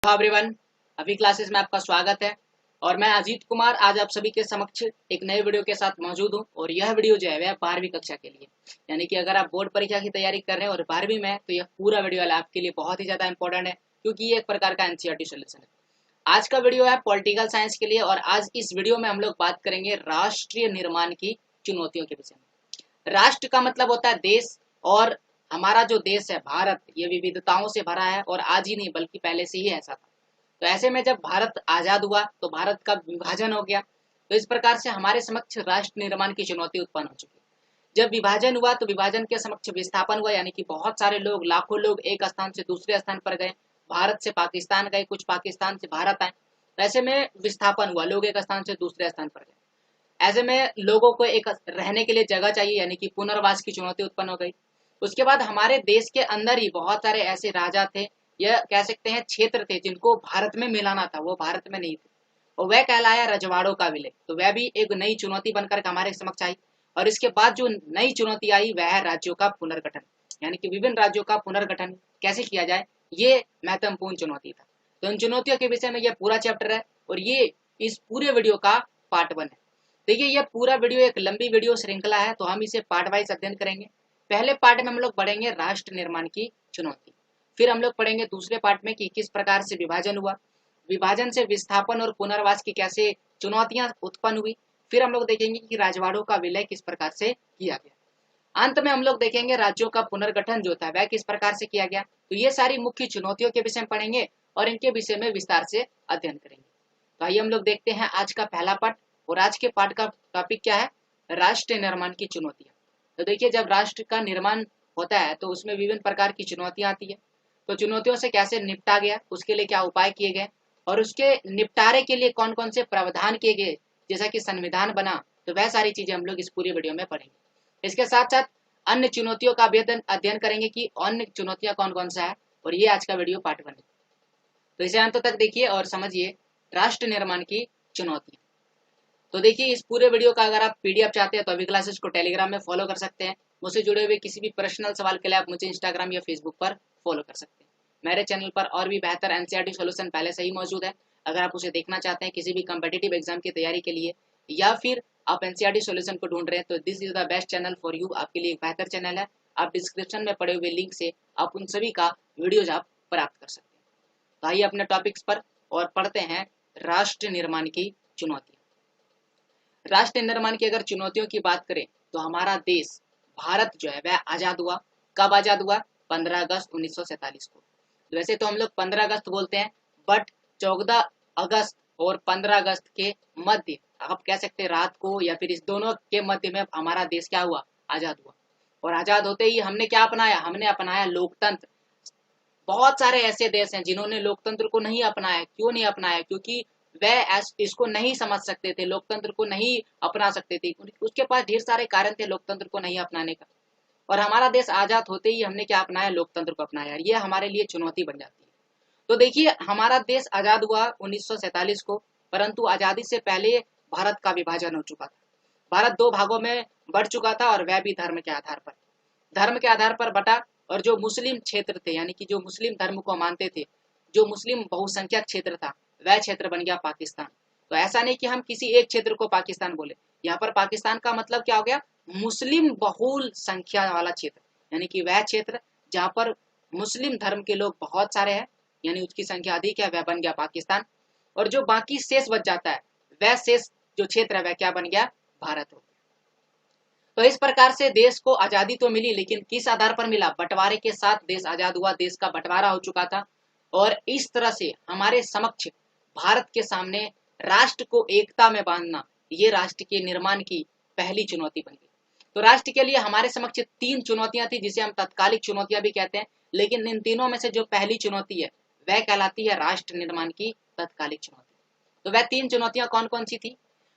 Hello everyone. अभी classes में आपका स्वागत है और मैं अजीत कुमार आज आप सभी के समक्ष एक नए वीडियो के साथ मौजूद हूं। और यह वीडियो जो है वह 12वीं कक्षा के लिए, यानी कि अगर आप बोर्ड परीक्षा की तैयारी कर रहे हैं और 12वीं में, तो यह पूरा वीडियो आपके लिए बहुत ही ज़्यादा इंपॉर्टेंट है, क्योंकि ये एक प्रकार का एनसीईआरटी सॉल्यूशन है। आज का वीडियो है पॉलिटिकल साइंस के लिए और आज इस वीडियो में हम लोग बात करेंगे राष्ट्रीय निर्माण की चुनौतियों के विषय में। राष्ट्र का मतलब होता है देश, और हमारा जो देश है भारत, ये विविधताओं से भरा है और आज ही नहीं बल्कि पहले से ही ऐसा था। तो ऐसे में जब भारत आजाद हुआ तो भारत का विभाजन हो गया, तो इस प्रकार से हमारे समक्ष राष्ट्र निर्माण की चुनौती उत्पन्न हो चुकी है। जब विभाजन हुआ तो विभाजन के समक्ष विस्थापन हुआ, यानी कि बहुत सारे लोग, लाखों लोग एक स्थान से दूसरे स्थान पर गए। भारत से पाकिस्तान गए, कुछ पाकिस्तान से भारत आए। तो ऐसे में विस्थापन हुआ, लोग एक स्थान से दूसरे स्थान पर गए। ऐसे में लोगों को एक रहने के लिए जगह चाहिए, यानी कि पुनर्वास की चुनौती उत्पन्न हो गई। उसके बाद हमारे देश के अंदर ही बहुत सारे ऐसे राजा थे, यह कह सकते हैं क्षेत्र थे, जिनको भारत में मिलाना था, वो भारत में नहीं थे, और वह कहलाया रजवाड़ों का विलय। तो वह भी एक नई चुनौती बनकर हमारे समक्ष आई। और इसके बाद जो नई चुनौती आई वह है राज्यों का पुनर्गठन, यानी कि विभिन्न राज्यों का पुनर्गठन कैसे किया जाए, ये महत्वपूर्ण चुनौती था। तो इन चुनौतियों के विषय में यह पूरा चैप्टर है और ये इस पूरे वीडियो का पार्ट 1 है। देखिए, यह पूरा वीडियो एक लंबी वीडियो श्रृंखला है, तो हम इसे पार्ट वाइज अध्ययन करेंगे। पहले पार्ट में हम लोग पढ़ेंगे राष्ट्र निर्माण की चुनौती, फिर हम लोग पढ़ेंगे दूसरे पार्ट में कि किस प्रकार से विभाजन हुआ, विभाजन से विस्थापन और पुनर्वास की कैसे चुनौतियां उत्पन्न हुई, फिर हम लोग देखेंगे कि राजवाड़ों का विलय किस प्रकार से किया गया। अंत में हम लोग देखेंगे राज्यों का पुनर्गठन जो था वह किस प्रकार से किया गया। तो ये सारी मुख्य चुनौतियों के विषय में पढ़ेंगे और इनके विषय में विस्तार से अध्ययन करेंगे। तो आइए हम लोग देखते हैं आज का पहला पार्ट। और आज के पार्ट का टॉपिक क्या है? राष्ट्र निर्माण की चुनौतियां। तो देखिए, जब राष्ट्र का निर्माण होता है तो उसमें विभिन्न प्रकार की चुनौतियां आती है। तो चुनौतियों से कैसे निपटा गया, उसके लिए क्या उपाय किए गए और उसके निपटारे के लिए कौन कौन से प्रावधान किए गए, जैसा कि संविधान बना, तो वह सारी चीजें हम लोग इस पूरी वीडियो में पढ़ेंगे। इसके साथ साथ अन्य चुनौतियों का भी अध्ययन करेंगे कि अन्य चुनौतियां कौन कौन सा है, और ये आज का वीडियो पार्ट 1 है। तो इसे अंत तक देखिए और समझिए राष्ट्र निर्माण की चुनौतियां। तो देखिए, इस पूरे वीडियो का अगर आप पीडीएफ चाहते हैं तो अभी क्लासेस को टेलीग्राम में फॉलो कर सकते हैं। मुझसे जुड़े हुए किसी भी पर्सनल सवाल के लिए आप मुझे इंस्टाग्राम या फेसबुक पर फॉलो कर सकते हैं। मेरे चैनल पर और भी बेहतर एनसीईआरटी सॉल्यूशन पहले से ही मौजूद है। अगर आप उसे देखना चाहते हैं किसी भी कम्पिटिटिव एग्जाम की तैयारी के लिए, या फिर आप एनसीईआरटी सॉल्यूशन को ढूंढ रहे हैं, तो this is the best channel for you. आपके लिए एक बेहतर चैनल है। आप डिस्क्रिप्शन में पड़े हुए लिंक से आप उन सभी का वीडियोज आप प्राप्त कर सकते हैं। तो आइए अपने टॉपिक्स पर और पढ़ते हैं राष्ट्र निर्माण की चुनौती। राष्ट्र निर्माण की अगर चुनौतियों की बात करें तो हमारा देश भारत जो है वह आजाद हुआ। कब आजाद हुआ? 15 अगस्त 1947 को। वैसे तो हम लोग 15 अगस्त बोलते हैं, बट 14 अगस्त और 15 अगस्त के मध्य, आप कह सकते हैं रात को, या फिर इस दोनों के मध्य में हमारा देश क्या हुआ? आजाद हुआ। और आजाद होते ही हमने क्या अपनाया? हमने अपनाया लोकतंत्र। बहुत सारे ऐसे देश हैं जिन्होंने लोकतंत्र को नहीं अपनाया। क्यों नहीं अपनाया? क्योंकि वह इसको नहीं समझ सकते थे, लोकतंत्र को नहीं अपना सकते थे। उसके पास ढेर सारे कारण थे लोकतंत्र को नहीं अपनाने का। और हमारा देश आजाद होते ही हमने क्या अपनाया? लोकतंत्र को अपनाया। ये हमारे लिए चुनौती बन जाती है। तो देखिए, हमारा देश आजाद हुआ 1947 को, परंतु आजादी से पहले भारत का विभाजन हो चुका था। भारत दो भागों में बढ़ चुका था, और वह भी धर्म के आधार पर बटा। और जो मुस्लिम क्षेत्र थे, यानी कि जो मुस्लिम धर्म को मानते थे, जो मुस्लिम बहुसंख्यक क्षेत्र था, वह क्षेत्र बन गया पाकिस्तान। तो ऐसा नहीं कि हम किसी एक क्षेत्र को पाकिस्तान बोले, यहाँ पर पाकिस्तान का मतलब क्या हो गया? मुस्लिम बहुल संख्या वाला क्षेत्र, यानी कि वह क्षेत्र जहाँ पर मुस्लिम धर्म के लोग बहुत सारे हैं, यानी उसकी संख्या अधिक है, वह बन गया पाकिस्तान। और जो बाकी शेष बच जाता है, वह शेष जो क्षेत्र है वह क्या बन गया? भारत हो गया। तो इस प्रकार से देश को आजादी तो मिली, लेकिन किस आधार पर मिला? बंटवारे के साथ देश आजाद हुआ, देश का बंटवारा हो चुका था। और इस तरह से हमारे समक्ष भारत के सामने राष्ट्र को एकता में बांधना, ये राष्ट्र के निर्माण की पहली चुनौती बन गई। तो राष्ट्र के लिए हमारे समक्ष 3 चुनौतियां थी, जिसे हम तत्कालिक चुनौतियां भी कहते हैं। लेकिन इन तीनों में से जो पहली चुनौती है वह कहलाती है राष्ट्र निर्माण की तत्कालिक चुनौती। तो वह 3 चुनौतियां कौन कौन सी थी?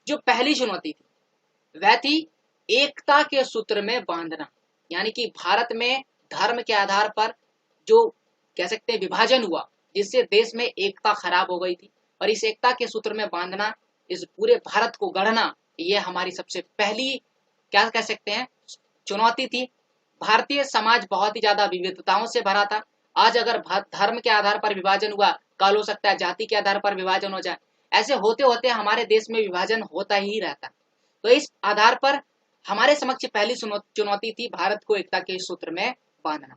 जो पहली चुनौती थी वह थी एकता के सूत्र में बांधना, यानी कि भारत में धर्म के आधार पर जो कह सकते हैं विभाजन हुआ, जिससे देश में एकता खराब हो गई थी, और इस एकता के सूत्र में बांधना, इस पूरे भारत को गढ़ना, ये हमारी सबसे पहली क्या कह सकते हैं चुनौती थी। भारतीय समाज बहुत ही ज्यादा विविधताओं से भरा था। आज अगर धर्म के आधार पर विभाजन हुआ कल हो सकता है जाति के आधार पर विभाजन हो जाए। ऐसे होते होते हमारे देश में विभाजन होता ही रहता। तो इस आधार पर हमारे समक्ष पहली चुनौती थी भारत को एकता के सूत्र में बांधना।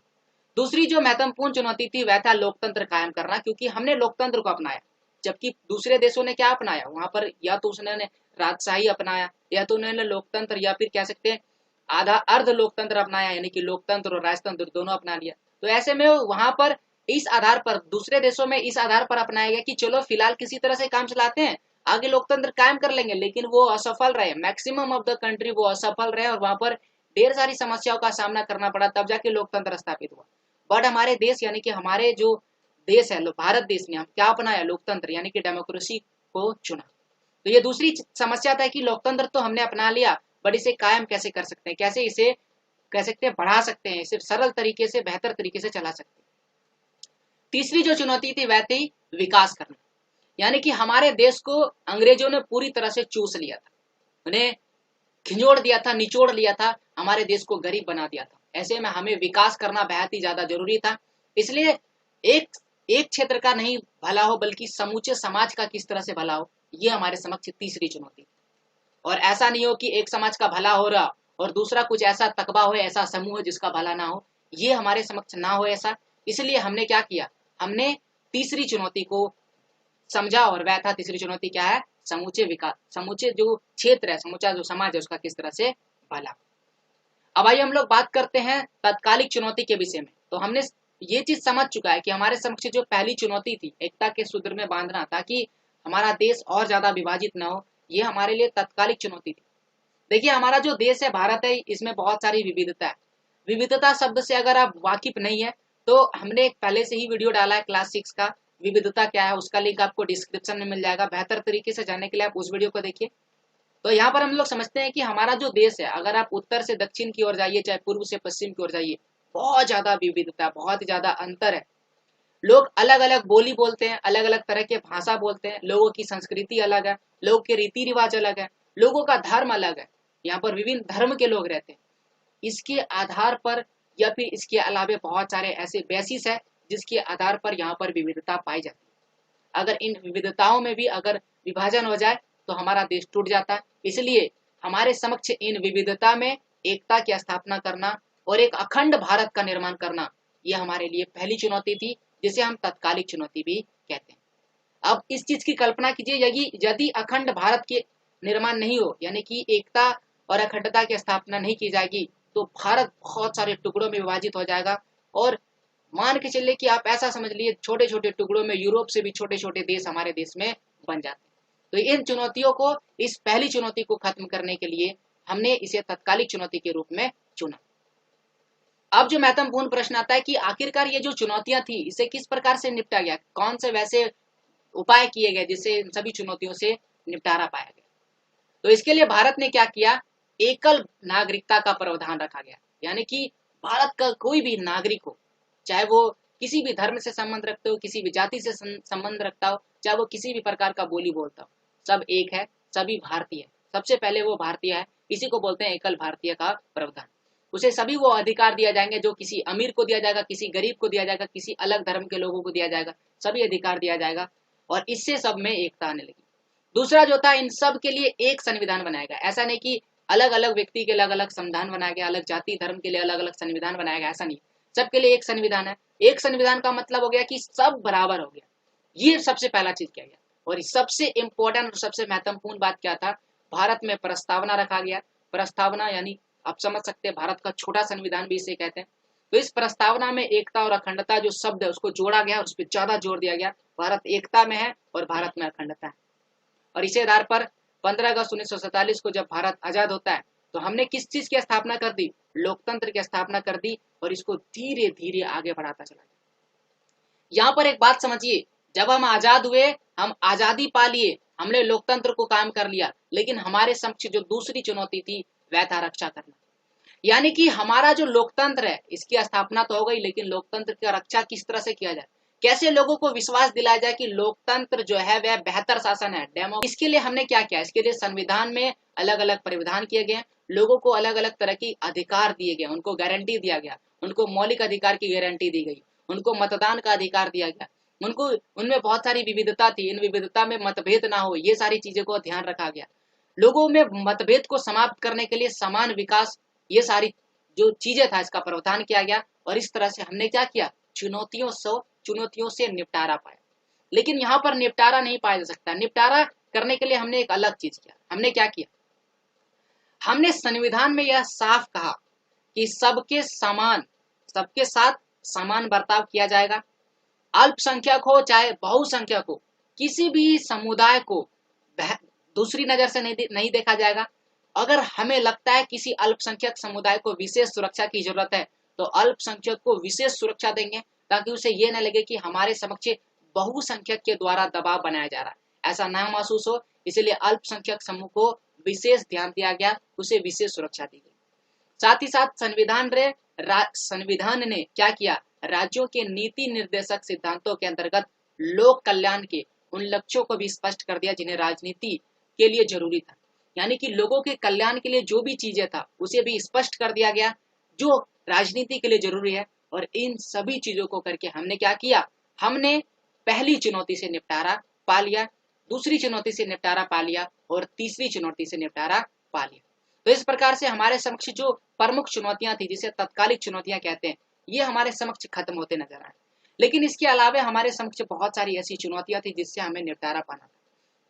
दूसरी जो महत्वपूर्ण चुनौती थी वह था लोकतंत्र कायम करना, क्योंकि हमने लोकतंत्र को अपनाया, जबकि दूसरे देशों ने क्या अपनाया, वहां पर या तो उसने राजशाही अपनाया, या तो उन्होंने लोकतंत्र, या फिर कह सकते हैं आधा अर्ध लोकतंत्र अपनाया, यानी कि लोकतंत्र और राजतंत्र दोनों अपना लिया। तो ऐसे में वहां पर इस आधार पर दूसरे देशों में इस आधार पर अपनाया गया कि चलो फिलहाल किसी तरह से काम चलाते हैं, आगे लोकतंत्र कायम कर लेंगे, लेकिन वो असफल रहे, मैक्सिमम ऑफ द कंट्री वो असफल रहे और वहां पर ढेर सारी समस्याओं का सामना करना पड़ा, तब जाके लोकतंत्र स्थापित हुआ। बट हमारे देश यानी कि हमारे जो देश है भारत देश ने हम क्या अपनाया, लोकतंत्र यानी कि डेमोक्रेसी को चुना। तो ये दूसरी समस्या था कि लोकतंत्र तो हमने अपना लिया, बट इसे कायम कैसे कर सकते हैं, कैसे इसे कह सकते हैं बढ़ा सकते हैं, इसे सरल तरीके से बेहतर तरीके से चला सकते हैं। तीसरी जो चुनौती थी वह थी विकास करना, यानी कि हमारे देश को अंग्रेजों ने पूरी तरह से चूस लिया था, उन्हें खिंजोड़ दिया था, निचोड़ लिया था, हमारे देश को गरीब बना दिया था। ऐसे में हमें विकास करना बेहद ही ज्यादा जरूरी था। इसलिए एक एक क्षेत्र का नहीं भला हो, बल्कि समूचे समाज का किस तरह से भला हो, ये हमारे समक्ष तीसरी चुनौती। और ऐसा नहीं हो कि एक समाज का भला हो रहा और दूसरा कुछ ऐसा तकबा हो, ऐसा समूह जिसका भला ना हो, ये हमारे समक्ष ना हो ऐसा। इसलिए हमने क्या किया, हमने तीसरी चुनौती को समझा, और वह था तीसरी चुनौती क्या है, समूचे विकास, समूचे जो क्षेत्र है, समूचा जो समाज है उसका किस तरह से भला। अब आइए हम लोग बात करते हैं तत्कालिक चुनौती के विषय में। तो हमने ये चीज समझ चुका है कि हमारे समक्ष जो पहली चुनौती थी एकता के सूत्र में बांधना, ताकि हमारा देश और ज्यादा विभाजित न हो, ये हमारे लिए तत्कालिक चुनौती थी। देखिए हमारा जो देश है भारत है, इसमें बहुत सारी विविधता है। विविधता शब्द से अगर आप वाकिफ नहीं है तो हमने पहले से ही वीडियो डाला है क्लास 6 का, विविधता क्या है, उसका लिंक आपको डिस्क्रिप्शन में मिल जाएगा। बेहतर तरीके से जानने के लिए आप उस वीडियो को देखिए। तो यहाँ पर हम लोग समझते हैं कि हमारा जो देश है, अगर आप उत्तर से दक्षिण की ओर जाइए, चाहे पूर्व से पश्चिम की ओर जाइए, बहुत ज्यादा विविधता, बहुत ही ज्यादा अंतर है। लोग अलग अलग बोली बोलते हैं, अलग अलग तरह के भाषा बोलते हैं, लोगों की संस्कृति अलग है, लोगों के रीति रिवाज अलग है, लोगों का धर्म अलग है। यहाँ पर विभिन्न धर्म के लोग रहते हैं। इसके आधार पर या फिर इसके अलावे बहुत सारे ऐसे बेसिस है जिसके आधार पर यहाँ पर विविधता पाई जाती है। अगर इन विविधताओं में भी अगर विभाजन हो जाए तो हमारा देश टूट जाता है। इसलिए हमारे समक्ष इन विविधता में एकता की स्थापना करना और एक अखंड भारत का निर्माण करना, यह हमारे लिए पहली चुनौती थी, जिसे हम तत्कालिक चुनौती भी कहते हैं। अब इस चीज की कल्पना कीजिए, यदि अखंड भारत के निर्माण नहीं हो, यानी कि एकता और अखंडता की स्थापना नहीं की जाएगी, तो भारत बहुत सारे टुकड़ों में विभाजित हो जाएगा। और मान के चलिए कि आप ऐसा समझ लीजिए छोटे छोटे टुकड़ों में यूरोप से भी छोटे छोटे देश हमारे देश में बन जाते हैं। तो इन चुनौतियों को, इस पहली चुनौती को खत्म करने के लिए हमने इसे तत्कालिक चुनौती के रूप में चुना। अब जो महत्वपूर्ण प्रश्न आता है कि आखिरकार ये जो चुनौतियां थी इसे किस प्रकार से निपटा गया, कौन से वैसे उपाय किए गए जिससे इन सभी चुनौतियों से निपटारा पाया गया। तो इसके लिए भारत ने क्या किया, एकल नागरिकता का प्रावधान रखा गया, यानी कि भारत का कोई भी नागरिक हो, चाहे वो किसी भी धर्म से संबंध रखते हो, किसी भी जाति से संबंध रखता हो, चाहे वो किसी भी प्रकार का बोली बोलता हो, सब एक है, सभी भारतीय है। सबसे पहले वो भारतीय है, इसी को बोलते हैं एकल भारतीय का प्रावधान। उसे सभी वो अधिकार दिया जाएंगे जो किसी अमीर को दिया जाएगा, किसी गरीब को दिया जाएगा, किसी अलग धर्म के लोगों को दिया जाएगा, सभी अधिकार दिया जाएगा, और इससे सब में एकता आने लगी। दूसरा जो था, इन सब के लिए एक संविधान बनाया गया। ऐसा नहीं कि अलग अलग व्यक्ति के अलग अलग संविधान बनाया गया, अलग जाति धर्म के लिए अलग अलग संविधान बनाया गया, ऐसा नहीं, सबके लिए एक संविधान है। एक संविधान का मतलब हो गया कि सब बराबर हो गया, ये सबसे पहला चीज किया गया। और सबसे इंपॉर्टेंट और सबसे महत्वपूर्ण बात क्या था, भारत में प्रस्तावना रखा गया। प्रस्तावना यानी आप समझ सकते हैं भारत का छोटा संविधान भी इसे कहते हैं। तो इस प्रस्तावना में एकता और अखंडता जो शब्द है उसको जोड़ा गया, उस पर ज्यादा जोर दिया गया। भारत एकता में है और भारत में अखंडता है। और इसी आधार पर 15 अगस्त 1947 को जब भारत आजाद होता है तो हमने किस चीज की स्थापना कर दी, लोकतंत्र की स्थापना कर दी, और इसको धीरे धीरे आगे बढ़ाता चला गया। यहाँ पर एक बात समझिए, जब हम आजाद हुए, हम आजादी पा लिए, हमने लोकतंत्र को काम कर लिया, लेकिन हमारे समक्ष जो दूसरी चुनौती थी वह था रक्षा करना। यानी कि हमारा जो लोकतंत्र है इसकी स्थापना तो हो गई, लेकिन लोकतंत्र की रक्षा किस तरह से किया जाए, कैसे लोगों को विश्वास दिलाया जाए कि लोकतंत्र जो है वह बेहतर शासन है, डेमो। इसके लिए हमने क्या किया, इसके लिए संविधान में अलग अलग प्रावधान किए गए, लोगों को अलग अलग तरह की अधिकार दिए गए, उनको गारंटी दिया गया, उनको मौलिक अधिकार की गारंटी दी गई, उनको मतदान का अधिकार दिया गया। उनको उनमें बहुत सारी विविधता थी, इन विविधता में मतभेद ना हो, ये सारी चीजों को ध्यान रखा गया। लोगों में मतभेद को समाप्त करने के लिए समान विकास, ये सारी जो चीजें था इसका प्रावधान किया गया। और इस तरह से हमने क्या किया, चुनौतियों से निपटारा पाया। लेकिन यहाँ पर निपटारा नहीं पाया जा सकता। निपटारा करने के लिए हमने एक अलग चीज किया। हमने क्या किया, हमने संविधान में यह साफ कहा कि सबके साथ समान बर्ताव किया जाएगा। अल्पसंख्यक हो चाहे बहुसंख्यक हो, किसी भी समुदाय को दूसरी नजर से नहीं देखा जाएगा। अगर हमें लगता है किसी अल्पसंख्यक समुदाय को विशेष सुरक्षा की जरूरत है तो अल्पसंख्यक को विशेष सुरक्षा देंगे, ताकि उसे ये न लगे कि हमारे समक्ष बहुसंख्यक के द्वारा दबाव बनाया जा रहा है, ऐसा ना महसूस हो। इसलिए अल्पसंख्यक समूह को विशेष ध्यान दिया गया, उसे विशेष सुरक्षा दी गई। साथ ही साथ संविधान ने क्या किया, राज्यों के नीति निर्देशक सिद्धांतों के अंतर्गत लोक कल्याण के उन लक्ष्यों को भी स्पष्ट कर दिया जिन्हें राजनीति के लिए जरूरी था। यानी कि लोगों के कल्याण के लिए जो भी चीजें था उसे भी स्पष्ट कर दिया गया जो राजनीति के लिए जरूरी है। और इन सभी चीजों को करके हमने क्या किया, हमने पहली चुनौती से निपटारा पा लिया, दूसरी चुनौती से निपटारा पा लिया और तीसरी चुनौती से निपटारा पा लिया। तो इस प्रकार से हमारे समक्ष जो प्रमुख चुनौतियां थी, जिसे तत्कालिक चुनौतियां कहते हैं, ये हमारे समक्ष खत्म होते नजर आए। लेकिन इसके अलावा हमारे समक्ष बहुत सारी ऐसी चुनौतियां थी जिससे हमें निपटारा पाना था।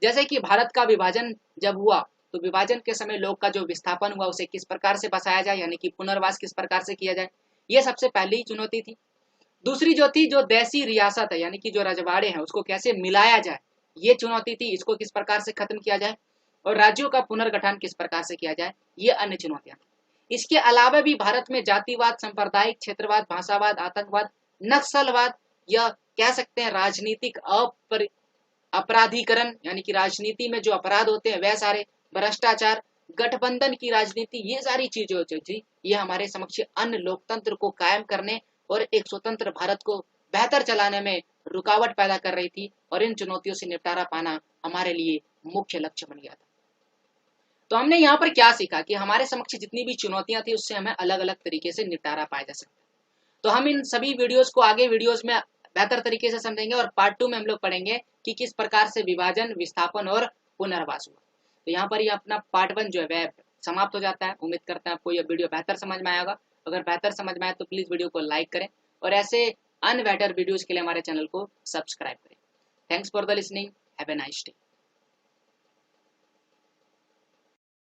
जैसे कि भारत का विभाजन जब हुआ तो विभाजन के समय लोग का जो विस्थापन हुआ उसे किस प्रकार से बसाया जाए, यानी कि पुनर्वास किस प्रकार से किया जाए, ये सबसे पहली चुनौती थी। दूसरी जो थी, जो देशी रियासत है यानी कि जो रजवाड़े हैं उसको कैसे मिलाया जाए, ये चुनौती थी, इसको किस प्रकार से खत्म किया जाए। और राज्यों का पुनर्गठन किस प्रकार से किया जाए, ये अन्य चुनौतियां। इसके अलावा भी भारत में जातिवाद, सांप्रदायिक क्षेत्रवाद, भाषावाद, आतंकवाद, नक्सलवाद, या कह सकते हैं राजनीतिक अपराधीकरण, यानी कि राजनीति में जो अपराध होते हैं वह सारे, भ्रष्टाचार, गठबंधन की राजनीति, ये सारी चीजें जो थी ये हमारे समक्ष अन्य लोकतंत्र को कायम करने और एक स्वतंत्र भारत को बेहतर चलाने में रुकावट पैदा कर रही थी। और इन चुनौतियों से निपटारा पाना हमारे लिए मुख्य लक्ष्य बन गया था। तो हमने यहाँ पर क्या सीखा कि हमारे समक्ष जितनी भी चुनौतियां थी उससे हमें अलग अलग तरीके से निपटारा पाया जा सकता है। तो हम इन सभी वीडियोस को आगे वीडियोस में बेहतर तरीके से समझेंगे और पार्ट 2 में हम लोग पढ़ेंगे कि किस प्रकार से विभाजन, विस्थापन और पुनर्वास हुआ। तो यहाँ पर ये अपना पार्ट 1 जो है वह समाप्त हो जाता है। उम्मीद करते हैं आपको यह वीडियो बेहतर समझ में आएगा। अगर बेहतर समझ में आए तो प्लीज वीडियो को लाइक करें और ऐसे अन्य बेटर वीडियोज के लिए हमारे चैनल को सब्सक्राइब करें। Thanks for the listening, have a nice day.